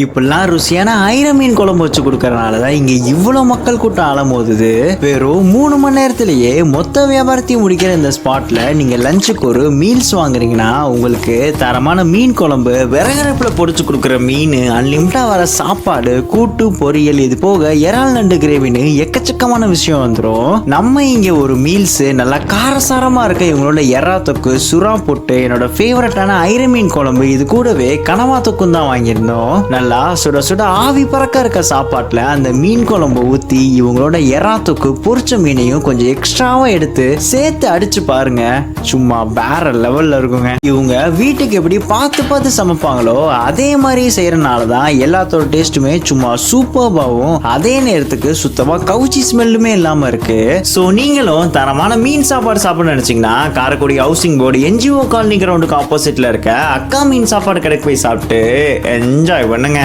இப்பெல்லாம் ருசியான ஐர மீன் குழம்பு வச்சு கொடுக்கறனாலதான் இங்க இவ்வளவு மக்கள் கூட்டம் அலமோதுது. வெறும் 3 மணி நேரத்திலேயே மொத்த வியாபாரத்தையும் முடிக்கிற இந்த ஸ்பாட்ல நீங்க லஞ்சுக்கு ஒரு மீல்ஸ் வாங்குறீங்கன்னா உங்களுக்கு தரமான மீன் குழம்பு, விறகடுப்புல பொரிச்சு கொடுக்குற மீன், அன்லிமிட்டா வர சாப்பாடு, கூட்டு, பொரியல், இது போக இறால் நண்டு கிரேவின்னு எக்கச்சக்கமான விஷயம் வந்துடும். நம்ம இங்க ஒரு மீல்ஸ் நல்லா காரசாரமா இருக்க இவங்களோட எறா தொக்கு, சுறா போட்டு, என்னோட ஃபேவரட்டான ஐர மீன் குழம்பு, இது கூடவே கனவா தொக்கும் தான் வாங்கியிருந்தோம். நல்லா சுட சுட ஆவி பறக்க இருக்க சாப்பாட்டுல அந்த மீன் குழம்பு ஊத்தி இவங்களோட எறா தொக்கு, பொரிச்ச மீனையும் கொஞ்சம் எக்ஸ்ட்ராவா எடுத்து சேர்த்து அடிச்சு பாருங்க, சும்மா வேற லெவல்ல இருக்குங்க. இவங்க வீட்டுக்கு எப்படி பார்த்து பார்த்து சமைப்பாங்களோ அதே மாதிரி செய்யறதுனாலதான் எல்லாத்தோட டேஸ்ட்டுமே சும்மா சூப்பர்பாவும் அதே நேரத்துக்கு சுத்தமா கவுச்சி ஸ்மெல்லுமே இல்லாம இருக்கு. சோ நீங்களும் தரமான மீன் சாப்பாடு சாப்பிட நினைச்சீங்கன்னா Karaikudi housing board NGO colony கிரவுண்டுக்கு ஆப்போசிட்ல இருக்க அக்கா மீன் சாப்பாடு கடைக்கு போய் சாப்பிட்டு என்ஜாய் பண்ணுங்க.